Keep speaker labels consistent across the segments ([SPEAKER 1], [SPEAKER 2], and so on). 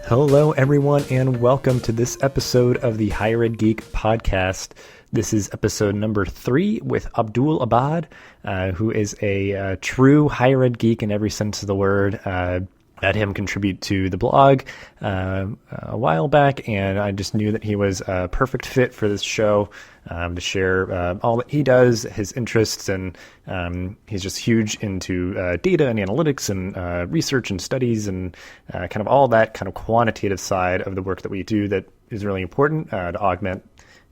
[SPEAKER 1] Hello, everyone, and welcome to this episode of the Higher Ed Geek podcast. This is episode number 3 with Abdul Abad, who is a true higher ed geek in every sense of the word. I had him contribute to the blog a while back, and I just knew that he was a perfect fit for this show to share all that he does, his interests, and he's just huge into data and analytics and research and studies and kind of all that kind of quantitative side of the work that we do that is really important to augment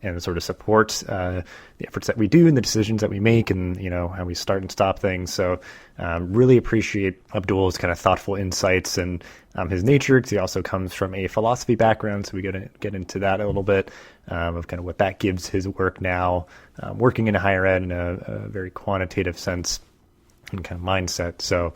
[SPEAKER 1] and sort of support the efforts that we do and the decisions that we make and, you know, how we start and stop things. So really appreciate Abdul's kind of thoughtful insights and his nature, because he also comes from a philosophy background. So we get into that a little bit of kind of what that gives his work now, working in higher ed in a very quantitative sense and kind of mindset. So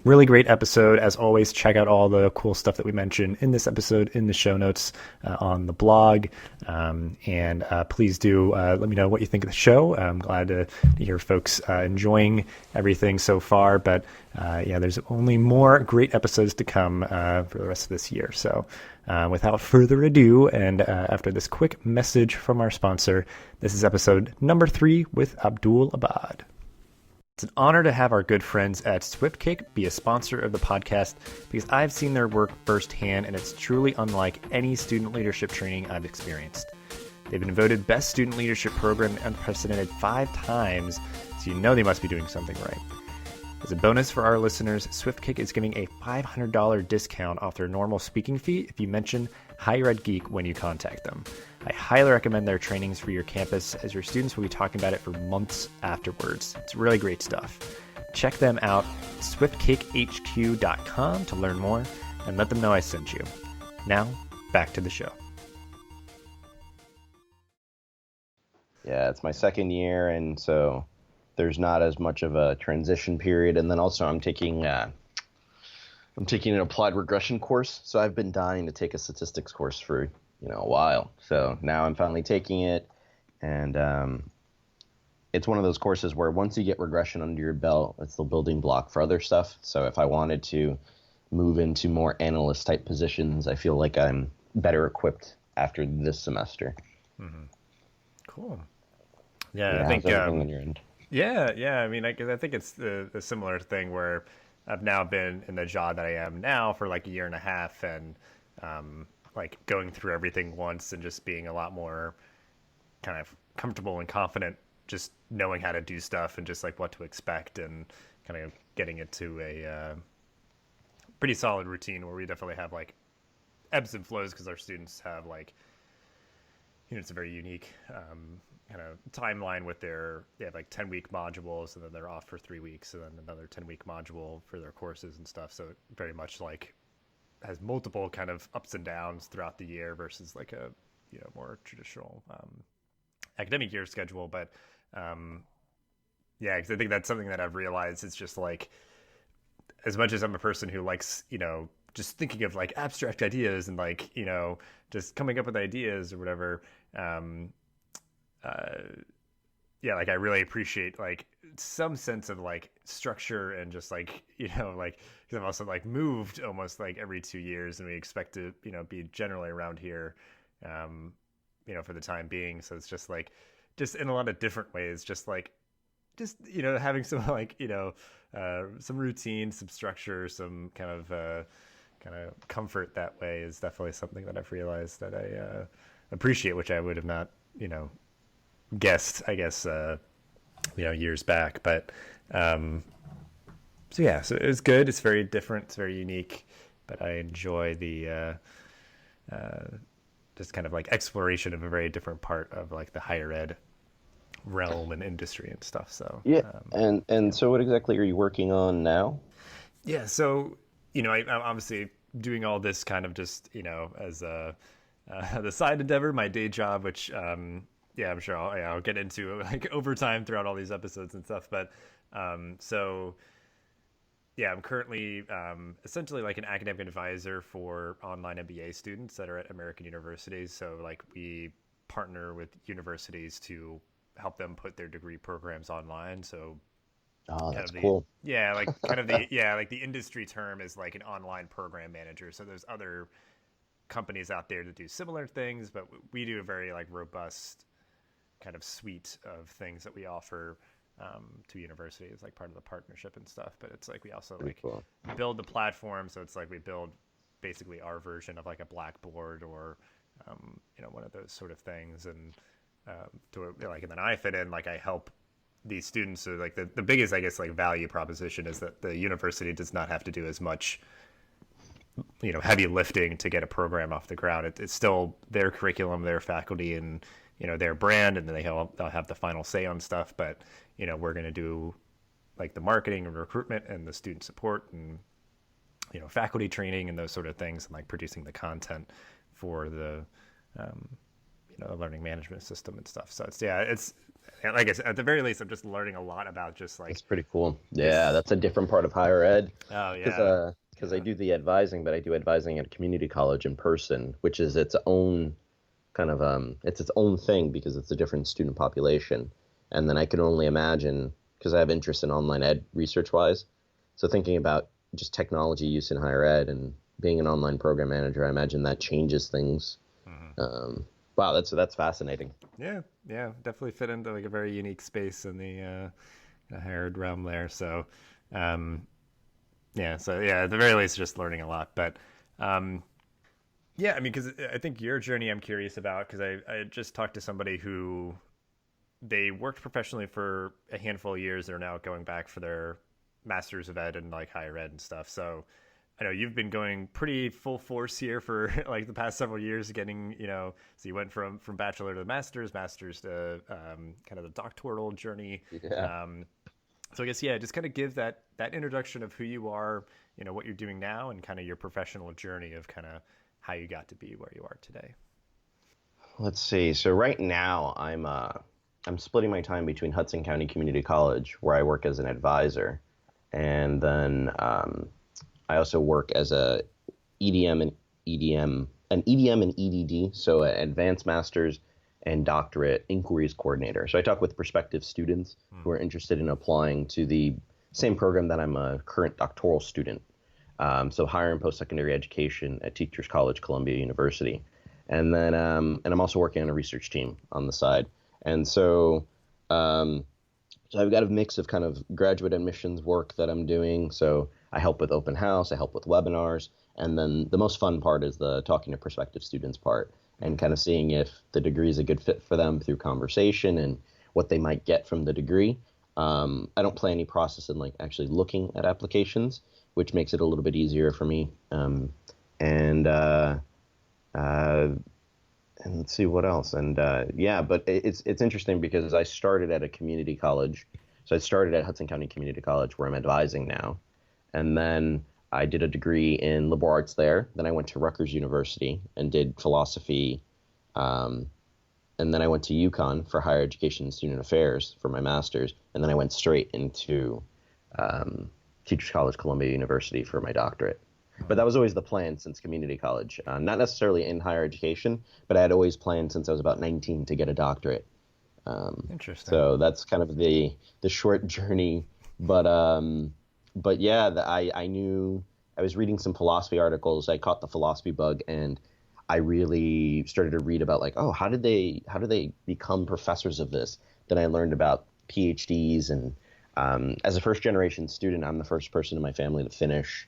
[SPEAKER 1] really great episode. As always, check out all the cool stuff that we mentioned in this episode in the show notes on the blog. And please do let me know what you think of the show. I'm glad to hear folks enjoying everything so far. But yeah, there's only more great episodes to come for the rest of this year. So without further ado, and after this quick message from our sponsor, this is episode number 3 with Abdul Abad. It's an honor to have our good friends at SwiftKick be a sponsor of the podcast, because I've seen their work firsthand and it's truly unlike any student leadership training I've experienced. They've been voted Best Student Leadership Program Unprecedented 5 times, so you know they must be doing something right. As a bonus for our listeners, SwiftKick is giving a $500 discount off their normal speaking fee if you mention Higher Ed Geek when you contact them. I highly recommend their trainings for your campus, as your students will be talking about it for months afterwards. It's really great stuff. Check them out, swiftkick.hq.com, to learn more, and let them know I sent you. Now, back to the show.
[SPEAKER 2] Yeah, it's my second year, and so there's not as much of a transition period. And then also I'm taking an applied regression course. So I've been dying to take a statistics course for, a while. So now I'm finally taking it. And it's one of those courses where once you get regression under your belt, it's the building block for other stuff. So if I wanted to move into more analyst type positions, I feel like I'm better equipped after this semester.
[SPEAKER 1] Mm-hmm. Cool. Yeah, I think
[SPEAKER 2] on your end?
[SPEAKER 1] Yeah. I mean, I think it's the similar thing where I've now been in the job that I am now for like a year and a half, and like going through everything once and just being a lot more kind of comfortable and confident, just knowing how to do stuff and just like what to expect, and kind of getting it to a pretty solid routine where we definitely have like ebbs and flows, because our students have like, it's a very unique kind of timeline with they have like 10-week modules, and then they're off for 3 weeks, and then another 10-week module for their courses and stuff. So it very much like has multiple kind of ups and downs throughout the year versus like a, more traditional academic year schedule. But yeah, because I think that's something that I've realized. It's just like, as much as I'm a person who likes, just thinking of like abstract ideas and like, just coming up with ideas or whatever, yeah, like I really appreciate like some sense of like structure and just like, like, because I've also like moved almost like every 2 years, and we expect to, be generally around here, for the time being. So it's just like, just in a lot of different ways, just having some like, some routine, some structure, some kind of comfort that way is definitely something that I've realized that I appreciate, which I would have not, guessed, I guess, years back. But so yeah, so it was good. It's very different. It's very unique, but I enjoy the just kind of like exploration of a very different part of like the higher ed realm and industry and stuff. So
[SPEAKER 2] yeah. So what exactly are you working on now?
[SPEAKER 1] Yeah. So, I'm obviously doing all this kind of just, as the side endeavor, my day job, which, yeah, I'm sure I'll get into like over time throughout all these episodes and stuff. But so yeah, I'm currently essentially like an academic advisor for online MBA students that are at American universities. So like we partner with universities to help them put their degree programs online. So
[SPEAKER 2] Oh,
[SPEAKER 1] Kind
[SPEAKER 2] that's
[SPEAKER 1] of the
[SPEAKER 2] cool.
[SPEAKER 1] yeah, like kind of the yeah, like the industry term is like an online program manager. So there's other companies out there that do similar things, but we do a very like robust kind of suite of things that we offer to universities, like part of the partnership and stuff. But it's like we also
[SPEAKER 2] Pretty
[SPEAKER 1] like
[SPEAKER 2] cool.
[SPEAKER 1] build the platform, so it's like we build basically our version of like a Blackboard or one of those sort of things, and and then I fit in, like I help these students. So like the biggest, I guess, like value proposition is that the university does not have to do as much heavy lifting to get a program off the ground. It's still their curriculum, their faculty, and their brand, and then they'll have the final say on stuff. But we're going to do like the marketing and recruitment and the student support and faculty training and those sort of things, and like producing the content for the learning management system and stuff. So it's like I said, at the very least, I'm just learning a lot about just like
[SPEAKER 2] That's pretty cool. Yeah,
[SPEAKER 1] this.
[SPEAKER 2] that's a different part of higher ed.
[SPEAKER 1] Oh
[SPEAKER 2] Because
[SPEAKER 1] yeah,
[SPEAKER 2] because I
[SPEAKER 1] yeah.
[SPEAKER 2] do the advising, but I do advising at a community college in person, which is its own kind of it's its own thing because it's a different student population. And then I can only imagine because I have interest in online ed research wise. So thinking about just technology use in higher ed and being an online program manager, I imagine that changes things.
[SPEAKER 1] Mm-hmm.
[SPEAKER 2] Wow, that's fascinating.
[SPEAKER 1] Yeah, yeah, definitely fit into like a very unique space in the higher ed realm there. So, um, yeah, at the very least, just learning a lot. But um, yeah, I mean, because I think your journey I'm curious about, because I just talked to somebody who they worked professionally for a handful of years. They're now going back for their masters of ed and like higher ed and stuff. So I know you've been going pretty full force here for like the past several years, getting so you went from bachelor to masters to kind of the doctoral journey.
[SPEAKER 2] Yeah.
[SPEAKER 1] So I guess just kind of give that introduction of who you are, what you're doing now, and kind of your professional journey of kind of how you got to be where you are today.
[SPEAKER 2] Let's see. So right now I'm splitting my time between Hudson County Community College, where I work as an advisor, and then I also work as a EDM and EDM, an EDM and EDD, so an advanced master's and doctorate inquiries coordinator. So I talk with prospective students who are interested in applying to the same program that I'm a current doctoral student. So higher and post-secondary education at Teachers College, Columbia University. And I'm also working on a research team on the side. And um, so I've got a mix of kind of graduate admissions work that I'm doing. So I help with open house, I help with webinars, and then the most fun part is the talking to prospective students part and kind of seeing if the degree is a good fit for them through conversation and what they might get from the degree. I don't play any process in like actually looking at applications, which makes it a little bit easier for me. And uh, and let's see what else. But it's interesting because I started at a community college. So I started at Hudson County Community College, where I'm advising now, and then I did a degree in liberal arts there. Then I went to Rutgers University and did philosophy, um, and then I went to UConn for higher education and student affairs for my master's, and then I went straight into um, Teachers College, Columbia University for my doctorate. But that was always the plan since community college. Not necessarily in higher education, but I had always planned since I was about 19 to get a doctorate.
[SPEAKER 1] Interesting.
[SPEAKER 2] So that's kind of the short journey. But yeah, I knew I was reading some philosophy articles. I caught the philosophy bug, and I really started to read about like, oh, how do they become professors of this? Then I learned about PhDs, and as a first generation student, I'm the first person in my family to finish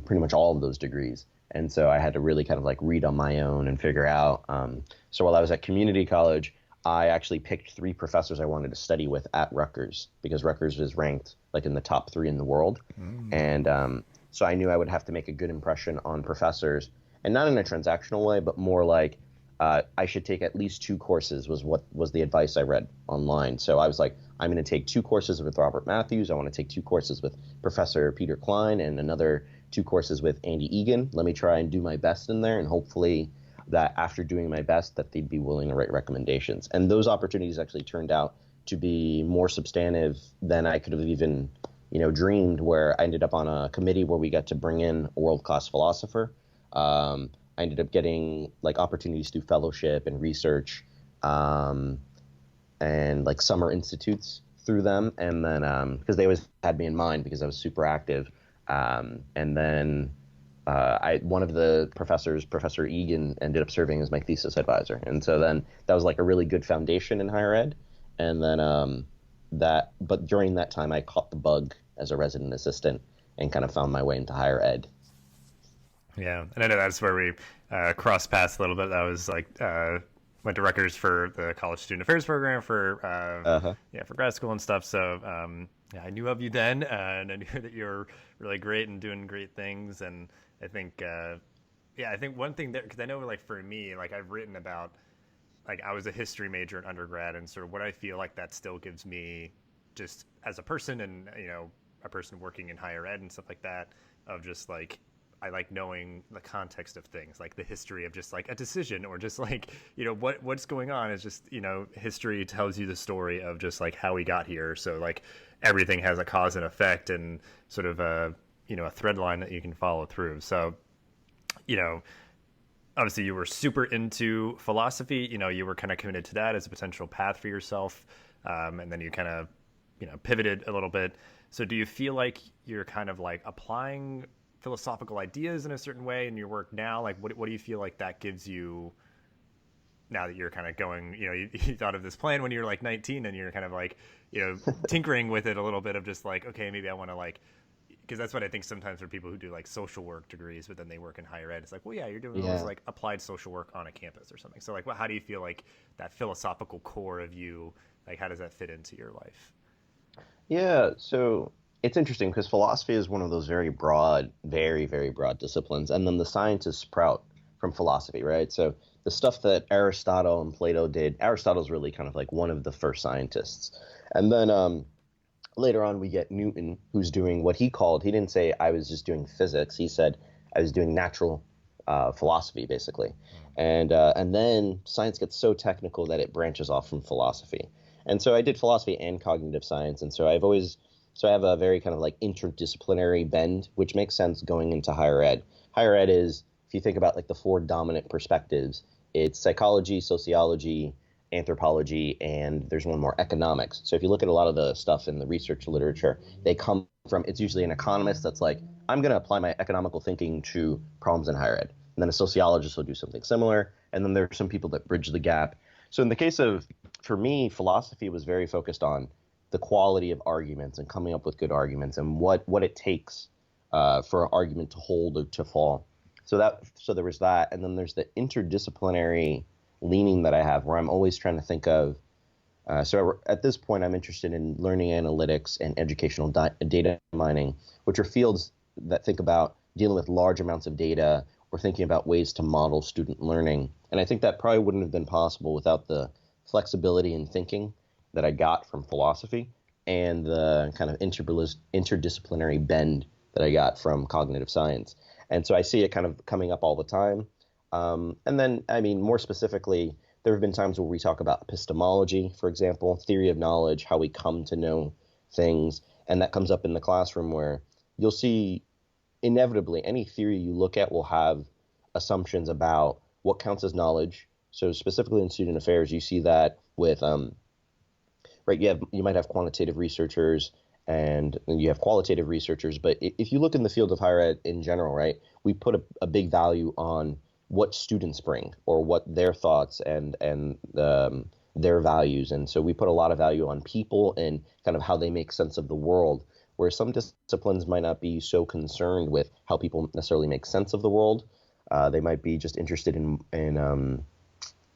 [SPEAKER 2] pretty much all of those degrees. And so I had to really kind of like read on my own and figure out. So while I was at community college, I actually picked three professors I wanted to study with at Rutgers because Rutgers was ranked like in the top three in the world. And so I knew I would have to make a good impression on professors, and not in a transactional way, but more like I should take at least two courses was what was the advice I read online. So I was like, I'm going to take two courses with Robert Matthews. I want to take two courses with Professor Peter Klein and another two courses with Andy Egan. Let me try and do my best in there, and hopefully that after doing my best that they'd be willing to write recommendations. And those opportunities actually turned out to be more substantive than I could have even dreamed, where I ended up on a committee where we got to bring in a world-class philosopher. I ended up getting like opportunities to do fellowship and research, and like summer institutes through them, and then because they always had me in mind because I was super active, and then one of the professors, Professor Egan, ended up serving as my thesis advisor, and so then that was like a really good foundation in higher ed, and then but during that time I caught the bug as a resident assistant and kind of found my way into higher ed.
[SPEAKER 1] Yeah, and I know that's where we crossed paths a little bit. I was like went to Rutgers for the College Student Affairs program for for grad school and stuff. So yeah, I knew of you then, and I knew that you were really great and doing great things. And I think I think one thing that, because I know like for me, like I've written about, like I was a history major in undergrad, and sort of what I feel like that still gives me just as a person, and a person working in higher ed and stuff like that, of just like I like knowing the context of things, like the history of just like a decision, or just like what's going on. Is just history tells you the story of just like how we got here. So like everything has a cause and effect, and sort of a a thread line that you can follow through. So obviously you were super into philosophy. You were kind of committed to that as a potential path for yourself, and then you kind of pivoted a little bit. So do you feel like you're kind of like applying philosophical ideas in a certain way in your work now? Like what do you feel like that gives you now that you're kind of going, you thought of this plan when you were like 19, and you're kind of like tinkering with it a little bit, of just like, okay, maybe I want to like, because that's what I think sometimes for people who do like social work degrees but then they work in higher ed, it's like, well, yeah, you're doing all this like applied social work on a campus or something. So like how do you feel like that philosophical core of you, like how does that fit into your life?
[SPEAKER 2] Yeah, so it's interesting because philosophy is one of those very broad, very, very broad disciplines, and then the sciences sprout from philosophy, right? So the stuff that Aristotle and Plato did, Aristotle's really kind of like one of the first scientists. And then later on, we get Newton, who's doing what he called, he didn't say I was just doing physics, he said I was doing natural philosophy, basically. And then science gets so technical that it branches off from philosophy. And so I did philosophy and cognitive science, and so I have a very kind of like interdisciplinary bend, which makes sense going into higher ed. Higher ed is, if you think about like the four dominant perspectives, it's psychology, sociology, anthropology, and there's one more, economics. So if you look at a lot of the stuff in the research literature, they come from, it's usually an economist that's like, I'm going to apply my economical thinking to problems in higher ed. And then a sociologist will do something similar. And then there are some people that bridge the gap. So in the case of, for me, philosophy was very focused on the quality of arguments and coming up with good arguments and what it takes for an argument to hold or to fall. So there was that, and then there's the interdisciplinary leaning that I have, where I'm always trying to think of. So at this point, I'm interested in learning analytics and educational data mining, which are fields that think about dealing with large amounts of data or thinking about ways to model student learning. And I think that probably wouldn't have been possible without the flexibility in thinking that I got from philosophy and the kind of interdisciplinary bend that I got from cognitive science. And so I see it kind of coming up all the time. And then, I mean, more specifically, there have been times where we talk about epistemology, for example, theory of knowledge, how we come to know things. And that comes up in the classroom, where you'll see inevitably any theory you look at will have assumptions about what counts as knowledge. So specifically in student affairs, you see that with, right, you might have quantitative researchers and you have qualitative researchers. But if you look in the field of higher ed in general, right, we put a big value on what students bring or what their thoughts and their values. And so we put a lot of value on people and kind of how they make sense of the world, where some disciplines might not be so concerned with how people necessarily make sense of the world. They might be just interested in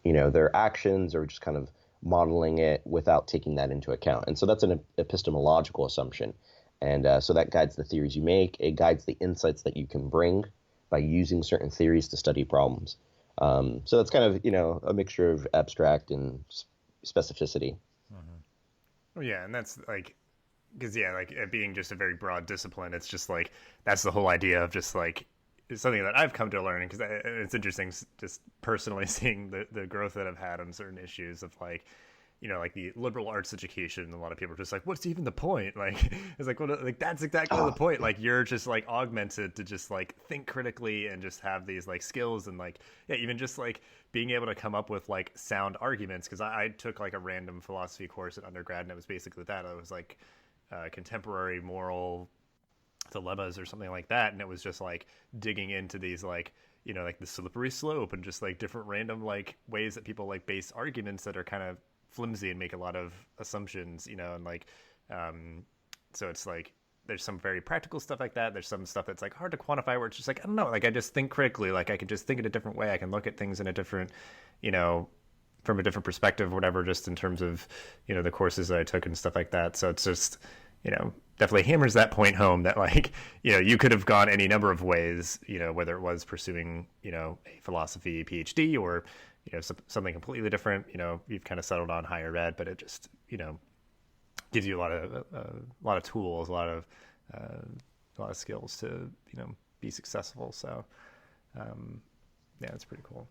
[SPEAKER 2] their actions or just kind of modeling it without taking that into account. And so that's an epistemological assumption. And so that guides the theories you make. It guides the insights that you can bring by using certain theories to study problems. So that's kind of, a mixture of abstract and specificity.
[SPEAKER 1] Mm-hmm. Yeah, and that's like, because like it being just a very broad discipline, it's just like, that's the whole idea of just like, it's something that I've come to learn, because it's interesting just personally seeing the growth that I've had on certain issues of like, like the liberal arts education, a lot of people are just like, what's even the point? Like, it's like, well, like that's exactly the point. Like, you're just like augmented to just like think critically and just have these like skills and like, yeah, even just like being able to come up with like sound arguments. Cause I took like a random philosophy course at undergrad, and it was basically that. It was like contemporary moral dilemmas or something like that, and it was just like digging into these like, like the slippery slope and just like different random like ways that people like base arguments that are kind of flimsy and make a lot of assumptions, and like so it's like there's some very practical stuff like that. There's some stuff that's like hard to quantify, where it's just like, I don't know, like I just think critically, like I can just think in a different way, I can look at things in a different, from a different perspective, whatever, just in terms of the courses that I took and stuff like that. So it's just definitely hammers that point home that like you could have gone any number of ways, whether it was pursuing a philosophy PhD or something completely different. You've kind of settled on higher ed, but it just gives you a lot of tools, a lot of skills to be successful. So yeah, it's pretty cool.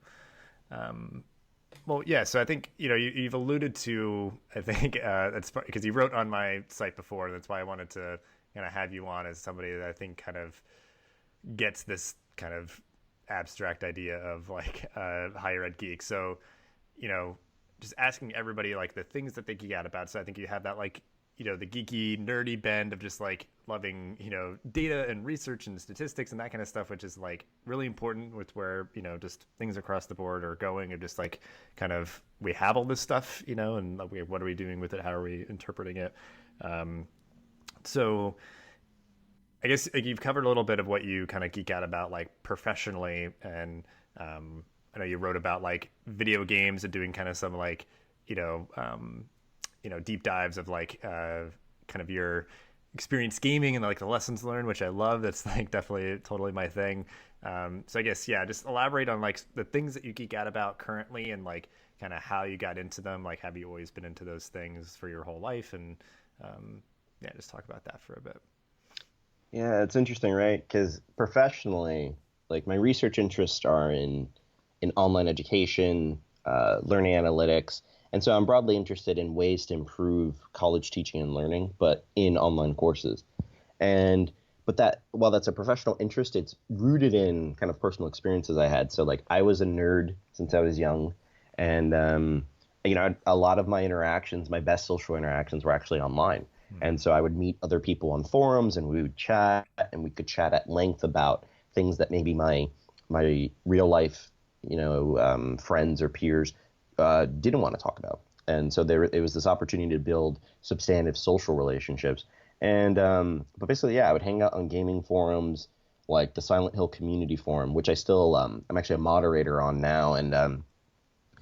[SPEAKER 1] Well, yeah. So I think you've alluded to. I think that's because you wrote on my site before. That's why I wanted to kind of have you on as somebody that I think kind of gets this kind of abstract idea of like higher ed geek. So just asking everybody like the things that they geek out about. So I think you have that like the geeky nerdy bend of just like loving data and research and statistics and that kind of stuff, which is like really important with where just things across the board are going, or just like kind of we have all this stuff and what are we doing with it, how are we interpreting it. So I guess like, you've covered a little bit of what you kind of geek out about like professionally, and I know you wrote about like video games and doing kind of some like deep dives of like kind of your experience gaming and like the lessons learned, which I love. That's like definitely totally my thing. So I guess, yeah, just elaborate on like the things that you geek out about currently and like kind of how you got into them. Like, have you always been into those things for your whole life? And yeah, just talk about that for a bit.
[SPEAKER 2] Yeah, it's interesting, right? Because professionally, like my research interests are in online education, learning analytics. And so I'm broadly interested in ways to improve college teaching and learning, but in online courses. But that, while that's a professional interest, it's rooted in kind of personal experiences I had. So like I was a nerd since I was young, and a lot of my interactions, my best social interactions, were actually online. And so I would meet other people on forums, and we would chat, and we could chat at length about things that maybe my real life friends or peers didn't want to talk about. And so it was this opportunity to build substantive social relationships. And but basically, yeah, I would hang out on gaming forums like the Silent Hill Community Forum, which I still I'm actually a moderator on now. And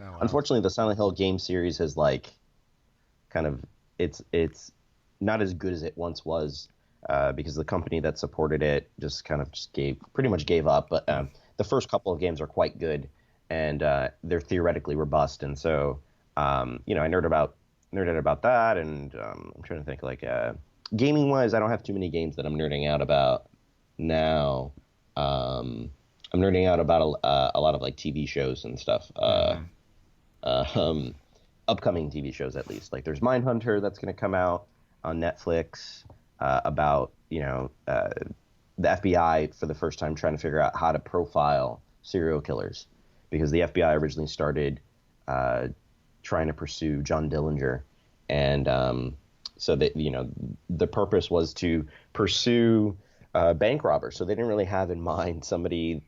[SPEAKER 1] Oh, wow.
[SPEAKER 2] Unfortunately, the Silent Hill game series has like kind of it's not as good as it once was because the company that supported it pretty much gave up. But the first couple of games are quite good, and they're theoretically robust. And so I nerded about that, and I'm trying to think like gaming wise, I don't have too many games that I'm nerding out about now. I'm nerding out about a lot of like TV shows and stuff. Upcoming TV shows, at least. Like there's Mindhunter that's going to come out on Netflix about the FBI for the first time trying to figure out how to profile serial killers, because the FBI originally started trying to pursue John Dillinger, and so that the purpose was to pursue bank robbers. So they didn't really have in mind somebody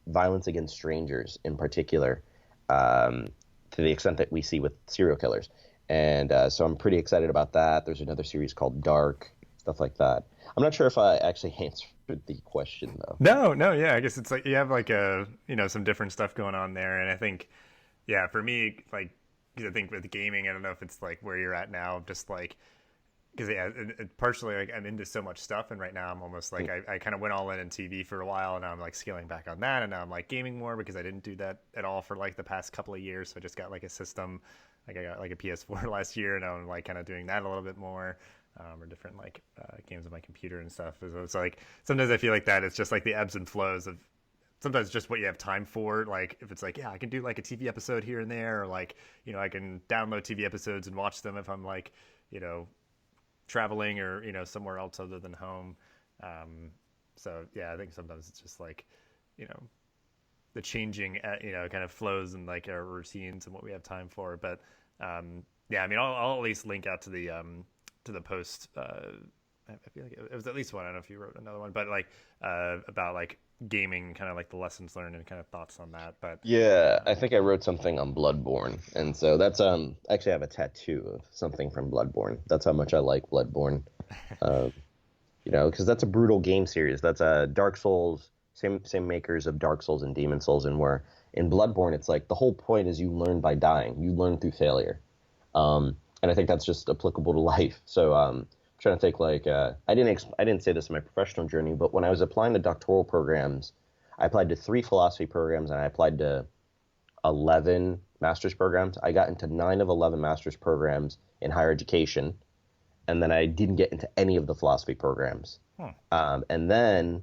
[SPEAKER 2] violence against strangers in particular, to the extent that we see with serial killers. And so I'm pretty excited about that. There's another series called Dark, stuff like that. I'm not sure if I actually answered the question though.
[SPEAKER 1] No, yeah. I guess it's like you have like some different stuff going on there, and I think, yeah, for me, like, because I think with gaming, I don't know if it's like where you're at now, just like because yeah, partially like I'm into so much stuff, and right now I'm almost like I kind of went all in TV for a while, and now I'm like scaling back on that, and now I'm like gaming more because I didn't do that at all for like the past couple of years. So I just got like a system, like I got like a PS4 last year, and now I'm like kind of doing that a little bit more, or different like games on my computer and stuff. So it's like sometimes I feel like that it's just like the ebbs and flows of sometimes just what you have time for. Like if it's like, yeah, I can do like a TV episode here and there, or like, I can download TV episodes and watch them if I'm like, traveling or, somewhere else other than home. So yeah, I think sometimes it's just like, you know, the changing, kind of flows and like our routines and what we have time for. But yeah, I mean, I'll at least link out to the post. I feel like it was at least one. I don't know if you wrote another one, but like about like gaming, kind of like the lessons learned and kind of thoughts on that. But
[SPEAKER 2] Yeah, I think I wrote something on Bloodborne, and so that's actually I have a tattoo of something from Bloodborne. That's how much I like Bloodborne. Um, because that's a brutal game series. That's Dark Souls, same makers of Dark Souls and Demon Souls, and where in Bloodborne it's like the whole point is you learn by dying, you learn through failure, and I think that's just applicable to life. So I'm trying to think like I didn't say this in my professional journey, but when I was applying to doctoral programs, I applied to 3 philosophy programs and I applied to 11 master's programs. I got into 9 of 11 master's programs in higher education, and then I didn't get into any of the philosophy programs. And then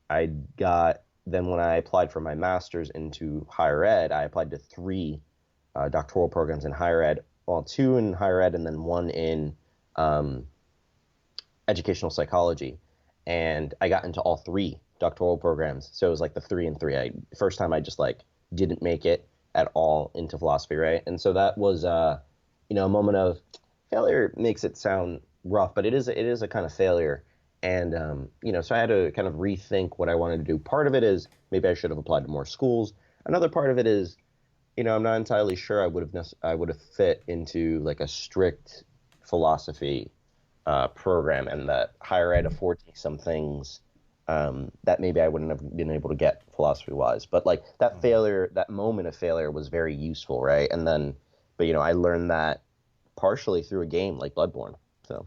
[SPEAKER 2] when I applied for my master's into higher ed, I applied to 3 doctoral programs in higher ed. Well, 2 in higher ed and then 1 in educational psychology. And I got into all 3 doctoral programs. So it was like the 3 and 3. First time I just like didn't make it at all into philosophy, right? And so that was a moment of failure. Makes it sound rough, but it is a kind of failure. And so I had to kind of rethink what I wanted to do. Part of it is maybe I should have applied to more schools. Another part of it is, I'm not entirely sure I would have fit into like a strict philosophy program, and that higher ed affords me some things that maybe I wouldn't have been able to get philosophy wise. But like that failure, that moment of failure was very useful, right? And then, but I learned that partially through a game like Bloodborne. So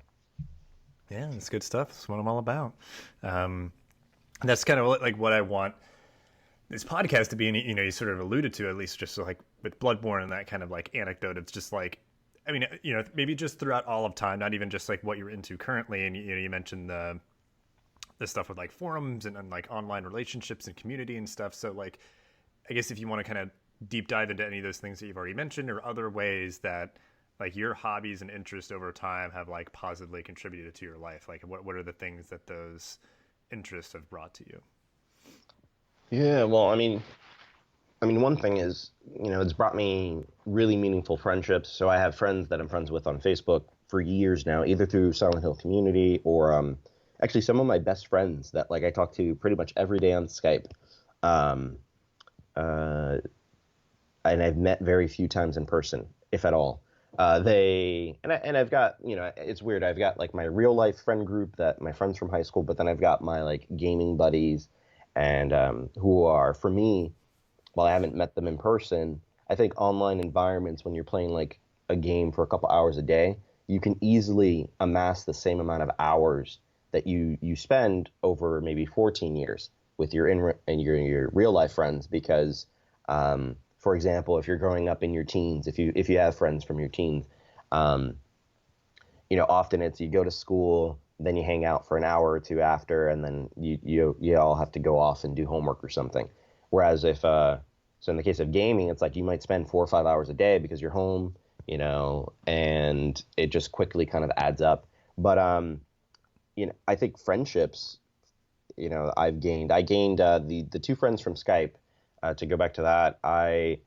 [SPEAKER 1] yeah, that's good stuff. That's what I'm all about. That's kind of like what I want this podcast to be. And you sort of alluded to, at least just so like with Bloodborne and that kind of like anecdote. It's just like, I mean, maybe just throughout all of time, not even just like what you're into currently. And you mentioned the stuff with like forums and like online relationships and community and stuff. So like, I guess if you want to kind of deep dive into any of those things that you've already mentioned, or other ways that like your hobbies and interests over time have like positively contributed to your life, like what are the things that those interests have brought to you?
[SPEAKER 2] yeah, well, I mean, one thing is, it's brought me really meaningful friendships. So I have friends that I'm friends with on Facebook for years now, either through Silent Hill community or actually some of my best friends that like I talk to pretty much every day on Skype. And I've met very few times in person, if at all. I've got, it's weird. I've got like my real life friend group that my friends from high school, but then I've got my like gaming buddies and who are, for me, while I haven't met them in person, I think online environments, when you're playing like a game for a couple hours a day, you can easily amass the same amount of hours that you spend over maybe 14 years with your real life friends. Because, for example, if you're growing up in your teens, if you have friends from your teens, often it's you go to school, then you hang out for an hour or two after, and then you all have to go off and do homework or something. Whereas so in the case of gaming, it's like you might spend 4 or 5 hours a day because you're home, and it just quickly kind of adds up. But I think friendships, I gained the 2 friends from Skype. To go back to that, I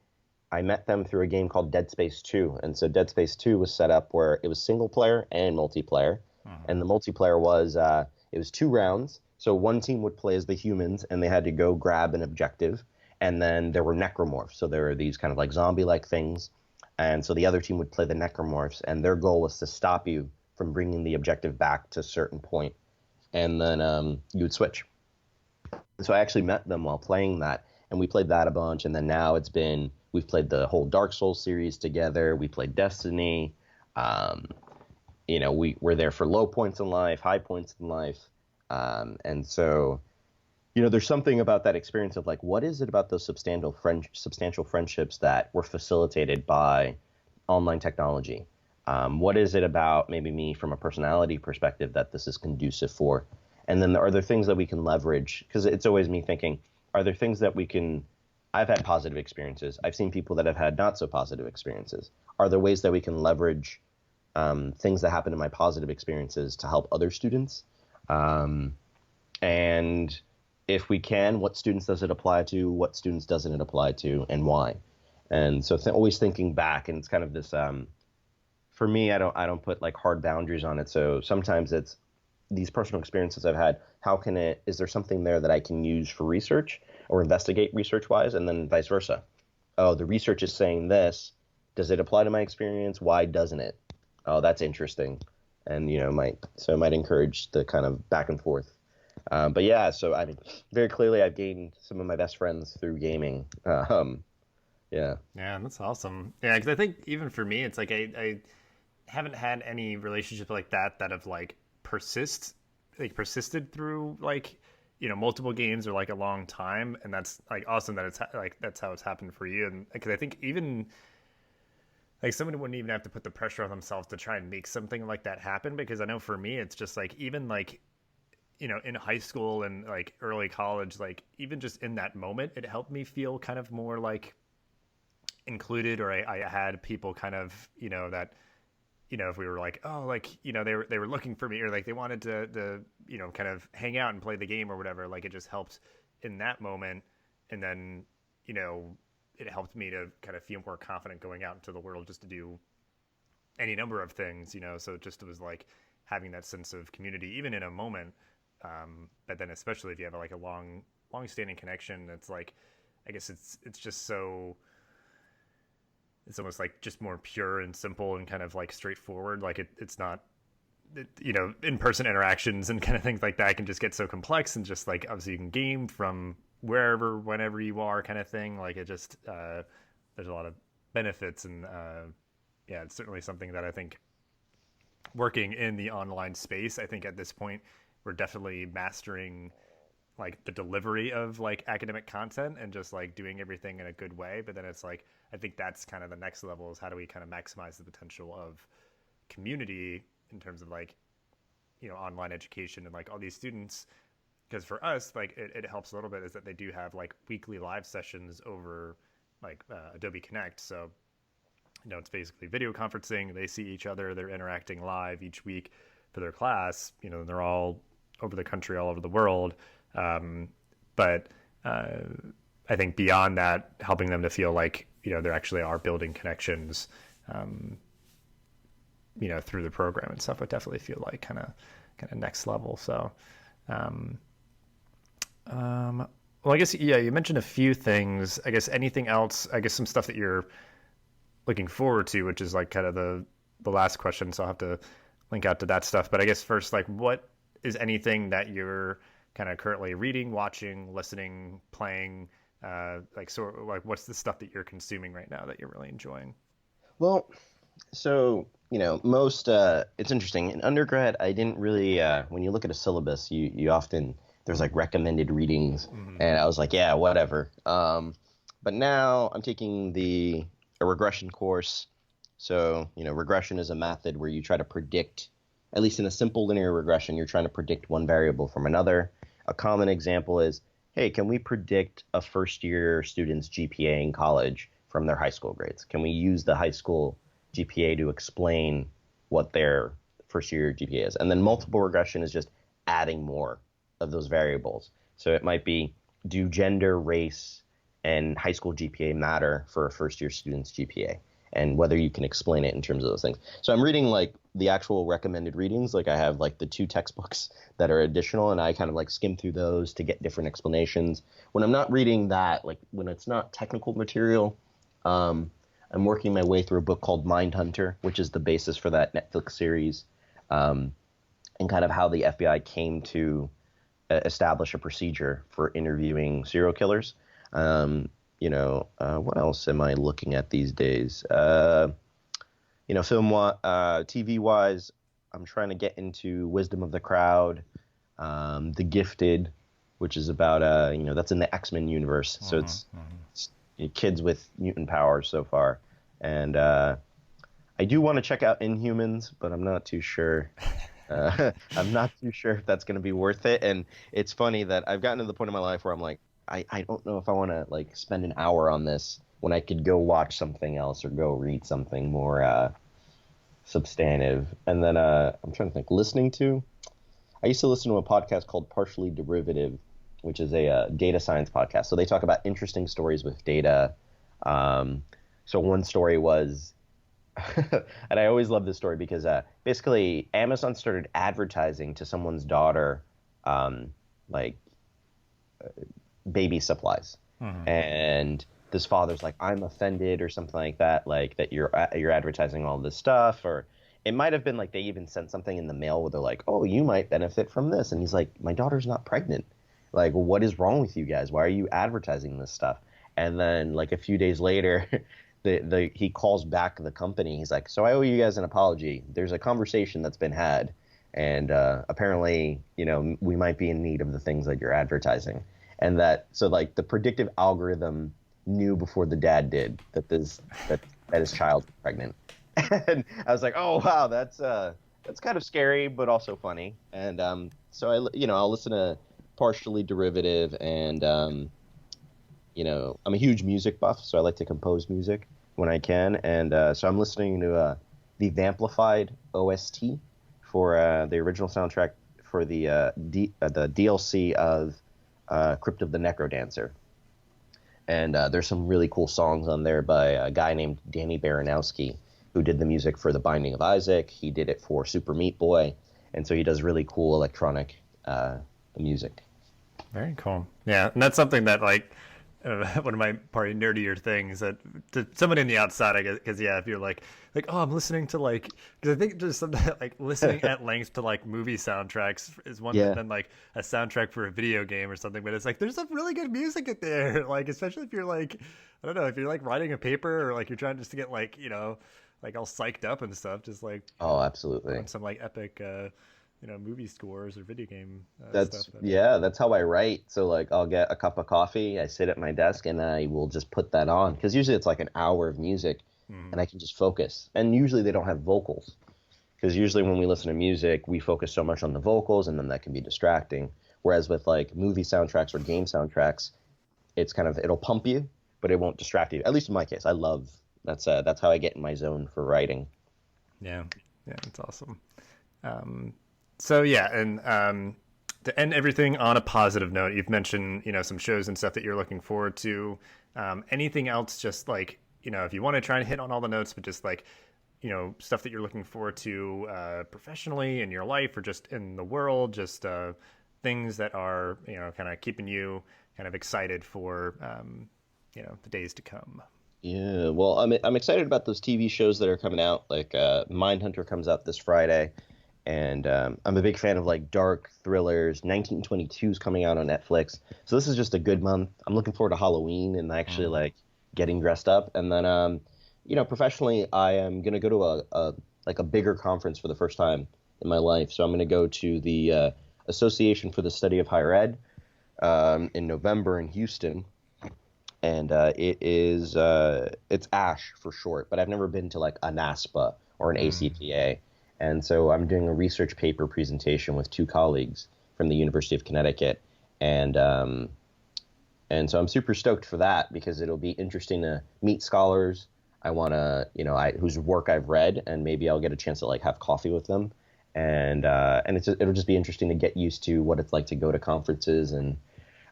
[SPEAKER 2] met them through a game called Dead Space 2. And so Dead Space 2 was set up where it was single player and multiplayer. And the multiplayer was, it was 2 rounds. So one team would play as the humans and they had to go grab an objective. And then there were necromorphs. So there were these kind of like zombie-like things. And so the other team would play the necromorphs, and their goal was to stop you from bringing the objective back to a certain point. And then you would switch. So I actually met them while playing that. And we played that a bunch, and then now we've played the whole Dark Souls series together. We played Destiny. We're there for low points in life, high points in life. And so, there's something about that experience of like, what is it about those substantial friendships that were facilitated by online technology? What is it about maybe me from a personality perspective that this is conducive for? And then are there things that we can leverage? Because it's always me thinking, are there things that we can, I've had positive experiences. I've seen people that have had not so positive experiences. Are there ways that we can leverage things that happen in my positive experiences to help other students? And if we can, what students does it apply to? What students doesn't it apply to, and why? And so always thinking back, and it's kind of this. For me, I don't put like hard boundaries on it. So sometimes it's these personal experiences I've had. Is there something there that I can use for research or investigate research wise, and then vice versa? Oh, the research is saying this. Does it apply to my experience? Why doesn't it? Oh, that's interesting, and it might encourage the kind of back and forth. But yeah, so I mean, very clearly, I've gained some of my best friends through gaming. Yeah.
[SPEAKER 1] Yeah, that's awesome. Yeah, because I think even for me, it's like I haven't had any relationship like that have like persisted through like multiple games or like a long time, and that's like awesome that it's like that's how it's happened for you. And because I think even like someone wouldn't even have to put the pressure on themselves to try and make something like that happen, because I know for me it's just like even like in high school and like early college, like even just in that moment, it helped me feel kind of more like included, or I had people kind of that if we were like, oh, like they were looking for me, or like they wanted to kind of hang out and play the game or whatever, like it just helped in that moment. And then it helped me to kind of feel more confident going out into the world just to do any number of things, so it was like having that sense of community even in a moment. But then especially if you have like a long standing connection, it's like I guess it's just so it's almost like just more pure and simple and kind of like straightforward. Like it's not, in-person interactions and kind of things like that can just get so complex, and just like obviously you can game from wherever, whenever you are kind of thing. Like it just, there's a lot of benefits, and yeah, it's certainly something that I think working in the online space, I think at this point we're definitely mastering like the delivery of like academic content and just like doing everything in a good way. But then it's like, I think that's kind of the next level, is how do we kind of maximize the potential of community in terms of like, online education and like all these students. Because for us, like it helps a little bit is that they do have like weekly live sessions over like Adobe Connect. So, it's basically video conferencing. They see each other, they're interacting live each week for their class, they're all over the country, all over the world. But I think beyond that, helping them to feel like, they actually are building connections, through the program and stuff would definitely feel like kind of next level. So, well, I guess, yeah, you mentioned a few things. I guess anything else, I guess some stuff that you're looking forward to, which is like kind of the last question. So I'll have to link out to that stuff. But I guess first, like what is anything that you're kind of currently reading, watching, listening, playing, like what's the stuff that you're consuming right now that you're really enjoying?
[SPEAKER 2] Well, so most it's interesting. In undergrad, I didn't really. When you look at a syllabus, you often there's like recommended readings, and I was like, yeah, whatever. But now I'm taking a regression course. So regression is a method where you try to predict, at least in a simple linear regression, you're trying to predict one variable from another. A common example is, hey, can we predict a first-year student's GPA in college from their high school grades? Can we use the high school GPA to explain what their first-year GPA is? And then multiple regression is just adding more of those variables. So it might be, do gender, race, and high school GPA matter for a first-year student's GPA? And whether you can explain it in terms of those things. So I'm reading like the actual recommended readings. Like I have like the 2 textbooks that are additional, and I kind of like skim through those to get different explanations. When I'm not reading that, like when it's not technical material, I'm working my way through a book called Mindhunter, which is the basis for that Netflix series, and kind of how the FBI came to establish a procedure for interviewing serial killers. What else am I looking at these days? TV wise, I'm trying to get into Wisdom of the Crowd, The Gifted, which is about that's in the X-Men universe. So it's kids with mutant powers so far, and I do want to check out Inhumans, but I'm not too sure. I'm not too sure if that's going to be worth it. And it's funny that I've gotten to the point in my life where I'm like, I don't know if I want to like spend an hour on this when I could go watch something else or go read something more substantive. And then I'm trying to think, listening to. I used to listen to a podcast called Partially Derivative, which is a data science podcast. So they talk about interesting stories with data. So one story was, and I always love this story because basically Amazon started advertising to someone's daughter, like baby supplies, and this father's like, I'm offended or something like that, like that you're advertising all this stuff, or it might have been like they even sent something in the mail where they're like, oh, you might benefit from this, and he's like, my daughter's not pregnant. Like, what is wrong with you guys? Why are you advertising this stuff? And then like a few days later, he calls back the company. He's like, so I owe you guys an apology. There's a conversation that's been had, and apparently, we might be in need of the things that you're advertising. And so like the predictive algorithm knew before the dad did that his child was pregnant. And I was like, oh wow, that's kind of scary but also funny. And so I'll listen to Partially Derivative, and I'm a huge music buff, so I like to compose music when I can. And so I'm listening to the Vamplified OST for the original soundtrack for the DLC of Crypt of the Necrodancer. And there's some really cool songs on there by a guy named Danny Baranowski, who did the music for The Binding of Isaac. He did it for Super Meat Boy. And so he does really cool electronic music.
[SPEAKER 1] Very cool. Yeah, and that's something that like one of my probably nerdier things that to someone in the outside, I guess, because yeah, if you're like oh, I'm listening to like, because I think just something like listening at length to like movie soundtracks is one thing than like a soundtrack for a video game or something. But it's like there's some really good music in there, like especially if you're like, I don't know, if you're like writing a paper or like you're trying just to get like like all psyched up and stuff, just like
[SPEAKER 2] absolutely
[SPEAKER 1] some like epic movie scores or video game
[SPEAKER 2] that's
[SPEAKER 1] stuff.
[SPEAKER 2] That's how I write. So like I'll get a cup of coffee, I sit at my desk, and I will just put that on, because usually it's like an hour of music, and I can just focus. And usually they don't have vocals, because usually when we listen to music we focus so much on the vocals, and then that can be distracting. Whereas with like movie soundtracks or game soundtracks, it's kind of, it'll pump you but it won't distract you. At least in my case, I love that's how I get in my zone for writing.
[SPEAKER 1] Yeah, that's awesome. So yeah, and to end everything on a positive note, you've mentioned some shows and stuff that you're looking forward to. Anything else? Just like if you want to try and hit on all the notes, but just like stuff that you're looking forward to professionally in your life or just in the world, just things that are kind of keeping you kind of excited for the days to come.
[SPEAKER 2] Yeah, well, I'm excited about those TV shows that are coming out. Like Mindhunter comes out this Friday. And I'm a big fan of like dark thrillers. 1922 is coming out on Netflix. So this is just a good month. I'm looking forward to Halloween and actually like getting dressed up. And then, professionally, I am going to go to a bigger conference for the first time in my life. So I'm going to go to the Association for the Study of Higher Ed in November in Houston. And it's ASH for short, but I've never been to like a NASPA or an ACPA. And so I'm doing a research paper presentation with two colleagues from the University of Connecticut. And so I'm super stoked for that, because it'll be interesting to meet scholars. I want to, whose work I've read, and maybe I'll get a chance to like have coffee with them. And it'll just be interesting to get used to what it's like to go to conferences. And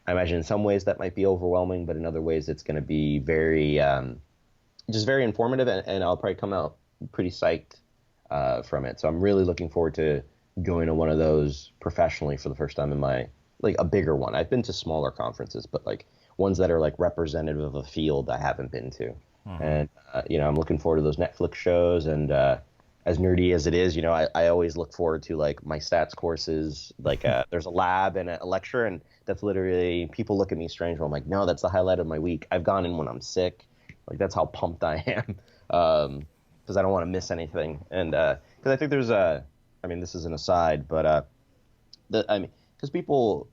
[SPEAKER 2] I imagine in some ways that might be overwhelming, but in other ways it's going to be very, just very informative, and I'll probably come out pretty psyched from it. So I'm really looking forward to going to one of those professionally for the first time in my, like a bigger one. I've been to smaller conferences, but like ones that are like representative of a field I haven't been to. And, I'm looking forward to those Netflix shows. And as nerdy as it is, I always look forward to like my stats courses. Like there's a lab and a lecture, and that's literally, people look at me strange when I'm like, no, that's the highlight of my week. I've gone in when I'm sick. Like that's how pumped I am. Because I don't want to miss anything. And because I think there's this is an aside, but because people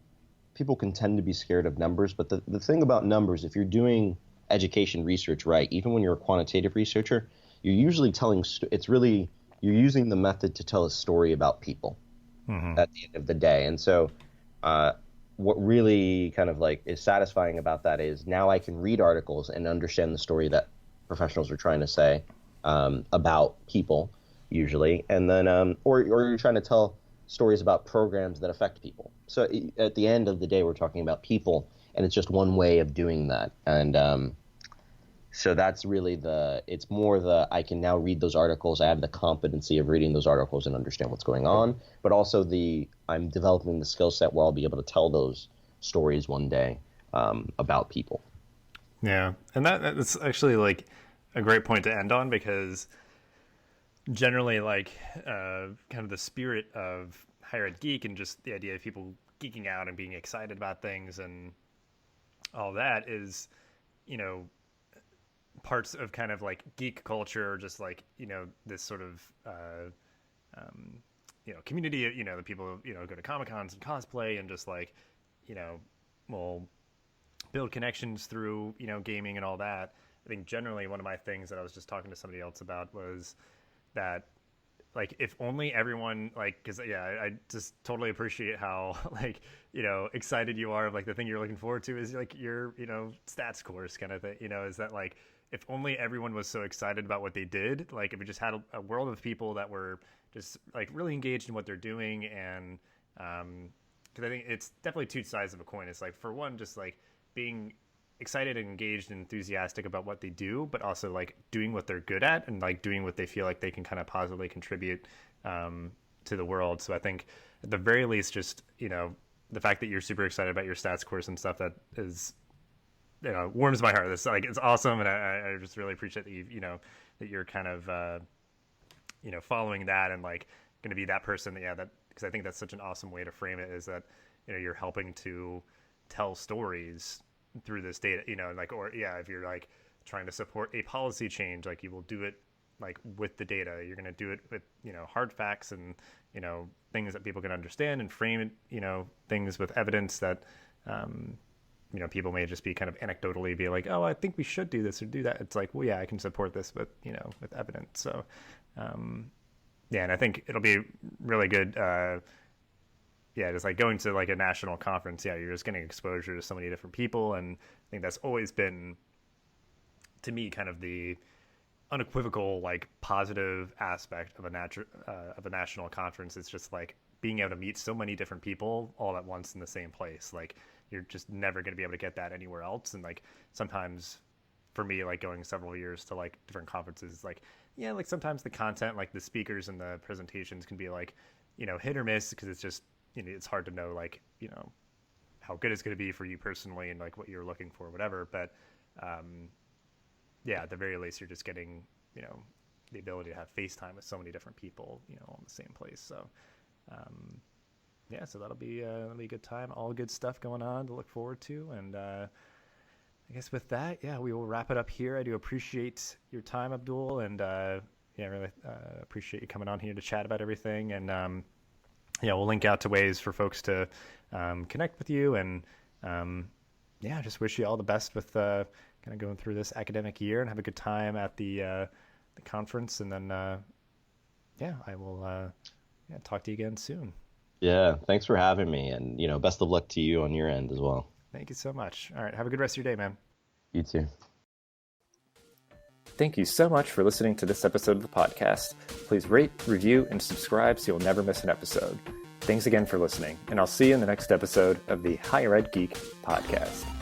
[SPEAKER 2] can tend to be scared of numbers. But the thing about numbers, if you're doing education research right, even when you're a quantitative researcher, you're usually you're using the method to tell a story about people at the end of the day. And so what really kind of like is satisfying about that is now I can read articles and understand the story that professionals are trying to say about people usually, and then or you're trying to tell stories about programs that affect people. So at the end of the day, we're talking about people, and it's just one way of doing that. And so that's really it's more I can now read those articles. I have the competency of reading those articles and understand what's going on, but also I'm developing the skill set where I'll be able to tell those stories one day about people.
[SPEAKER 1] Yeah. And that's actually like a great point to end on, because generally like kind of the spirit of Higher Ed Geek and just the idea of people geeking out and being excited about things and all that is, parts of kind of like geek culture, just like, this sort of, community, the people, go to Comic-Cons and cosplay and just like, will build connections through, gaming and all that. I think generally one of my things that I was just talking to somebody else about was that, like, if only everyone, like, because I just totally appreciate how like, excited you are of like the thing you're looking forward to is like your, stats course kind of thing, is that like, if only everyone was so excited about what they did, like if we just had a world of people that were just like really engaged in what they're doing. And because I think it's definitely two sides of a coin. It's like, for one, just like being excited and engaged and enthusiastic about what they do, but also like doing what they're good at and like doing what they feel like they can kind of positively contribute to the world. So I think at the very least, just, the fact that you're super excited about your stats course and stuff, that is, warms my heart. It's like, it's awesome. And I just really appreciate that that you're kind of, following that and like going to be that person that, because I think that's such an awesome way to frame it, is that, you're helping to tell stories through this data, if you're like trying to support a policy change, like you will do it like with the data. You're going to do it with, hard facts and, things that people can understand, and frame it, things with evidence that, people may just be kind of anecdotally be like, oh, I think we should do this or do that. It's like, well, yeah, I can support this with, with evidence. So, and I think it'll be really good. Just like going to like a national conference. Yeah, you're just getting exposure to so many different people. And I think that's always been, to me, kind of the unequivocal, like, positive aspect of a national conference. It's just like being able to meet so many different people all at once in the same place. Like, you're just never going to be able to get that anywhere else. And like, sometimes for me, like going several years to like different conferences, like, yeah, like sometimes the content, like the speakers and the presentations can be like, hit or miss, because it's just, it's hard to know, like, how good it's going to be for you personally and like what you're looking for, whatever. But at the very least, you're just getting, the ability to have FaceTime with so many different people, all in the same place. So, so that'll be a good time. All good stuff going on to look forward to. And I guess with that, we will wrap it up here. I do appreciate your time, Abdul, and really appreciate you coming on here to chat about everything. And we'll link out to ways for folks to connect with you. And just wish you all the best with kind of going through this academic year, and have a good time at the conference. And then I will talk to you again soon.
[SPEAKER 2] Yeah, thanks for having me, and best of luck to you on your end as well.
[SPEAKER 1] Thank you so much. All right, have a good rest of your day, man.
[SPEAKER 2] You too.
[SPEAKER 1] Thank you so much for listening to this episode of the podcast. Please rate, review, and subscribe so you'll never miss an episode. Thanks again for listening, and I'll see you in the next episode of the Higher Ed Geek podcast.